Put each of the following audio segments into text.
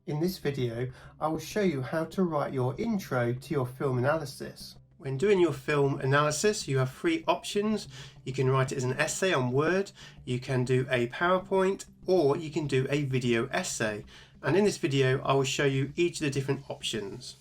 In this video, I will show you how to write your intro to your film analysis. When doing your film analysis, you have three options. You can write it as an essay on Word, you can do a PowerPoint, or you can do a video essay. And in this video, I will show you each of the different options.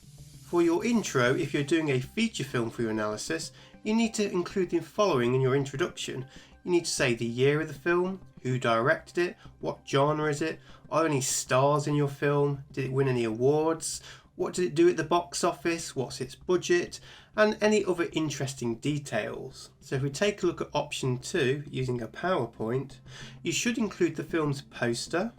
For your intro, if you're doing a feature film for your analysis, you need to include the following in your introduction. You need to say the year of the film, who directed it, what genre is it, are there any stars in your film, did it win any awards, what did it do at the box office, what's its budget, and any other interesting details. So if we take a look at option 2 using a PowerPoint, you should include the film's poster.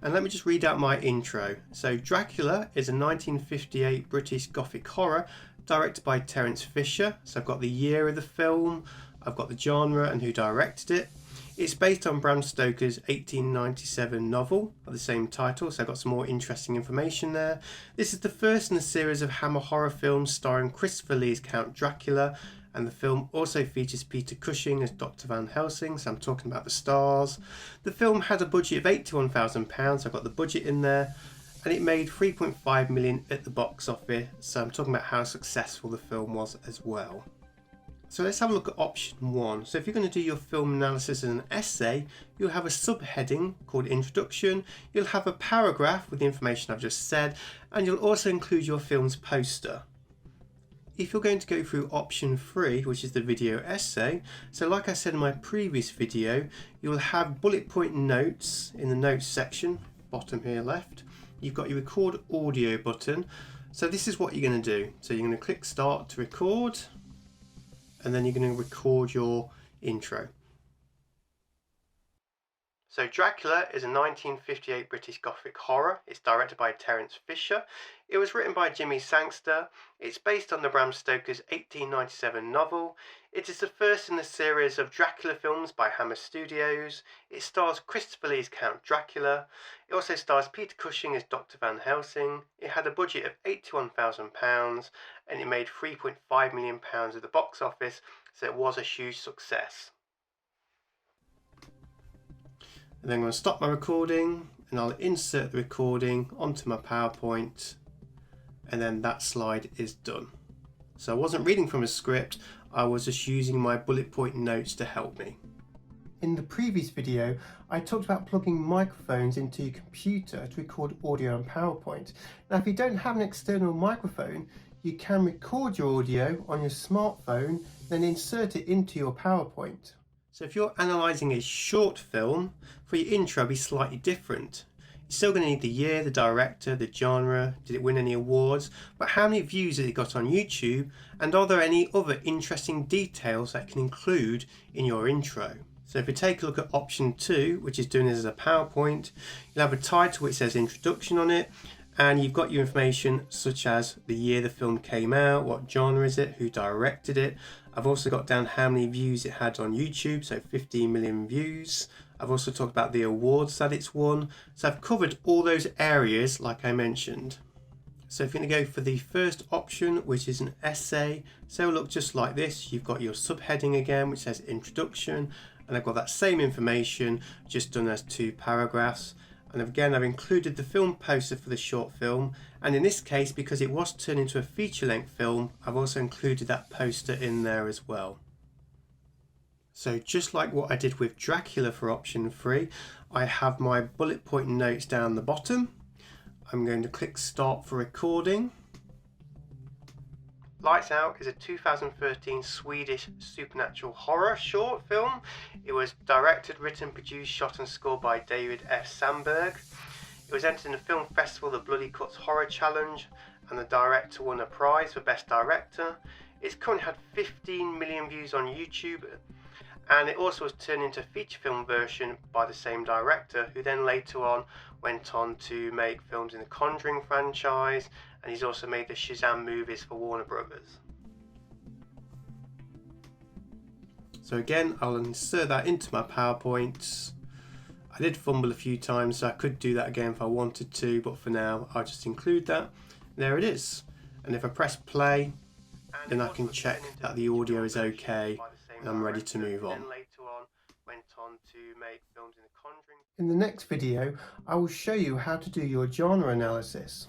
And let me just read out my intro. So Dracula is a 1958 British Gothic horror directed by Terence Fisher. So I've got the year of the film, I've got the genre and who directed it. It's based on Bram Stoker's 1897 novel of the same title, so I've got some more interesting information there. This is the first in a series of Hammer horror films starring Christopher Lee as Count Dracula, and the film also features Peter Cushing as Dr. Van Helsing, so I'm talking about the stars. The film had a budget of £81,000, so I've got the budget in there, and it made 3.5 million at the box office, so I'm talking about how successful the film was as well. So let's have a look at option 1. So if you're going to do your film analysis as an essay, you'll have a subheading called Introduction, you'll have a paragraph with the information I've just said, and you'll also include your film's poster. If you're going to go through option 3, which is the video essay, so like I said in my previous video, you'll have bullet point notes in the notes section, bottom here left. You've got your record audio button. So this is what you're going to do. So you're going to click start to record, and then you're going to record your intro. So Dracula is a 1958 British Gothic horror. It's directed by Terence Fisher. It was written by Jimmy Sangster. It's based on the Bram Stoker's 1897 novel. It is the first in the series of Dracula films by Hammer Studios. It stars Christopher Lee as Count Dracula. It also stars Peter Cushing as Dr. Van Helsing. It had a budget of £81,000 and it made £3.5 million at the box office, so it was a huge success. And then I'm going to stop my recording and I'll insert the recording onto my PowerPoint, and then that slide is done. So I wasn't reading from a script, I was just using my bullet point notes to help me. In the previous video, I talked about plugging microphones into your computer to record audio and PowerPoint. Now if you don't have an external microphone, you can record your audio on your smartphone, then insert it into your PowerPoint. So if you're analysing a short film, for your intro it'll be slightly different. You're still going to need the year, the director, the genre, did it win any awards, but how many views has it got on YouTube, and are there any other interesting details that can include in your intro. So if we take a look at option 2, which is doing this as a PowerPoint, you'll have a title which says introduction on it, and you've got your information such as the year the film came out, what genre is it, who directed it. I've also got down how many views it had on YouTube, so 15 million views. I've also talked about the awards that it's won. So I've covered all those areas like I mentioned. So if you're going to go for the first option, which is an essay, so it'll look just like this. You've got your subheading again, which says introduction, and I've got that same information just done as 2 paragraphs. And again, I've included the film poster for the short film, and in this case, because it was turned into a feature-length film, I've also included that poster in there as well. So just like what I did with Dracula for option 3, I have my bullet point notes down the bottom. I'm going to click start for recording. Lights Out is a 2013 Swedish supernatural horror short film. It was directed, written, produced, shot and scored by David F. Sandberg. It was entered in the film festival the Bloody Cuts Horror Challenge, and the director won a prize for Best Director. It's currently had 15 million views on YouTube, and it also was turned into a feature film version by the same director, who then later on went on to make films in the Conjuring franchise, and he's also made the Shazam movies for Warner Brothers. So again, I'll insert that into my PowerPoint. I did fumble a few times, so I could do that again if I wanted to, but for now I'll just include that. There it is. And if I press play, then I can check that the audio is okay and I'm ready to move on. went on to make films in The Conjuring. In the next video, I will show you how to do your genre analysis.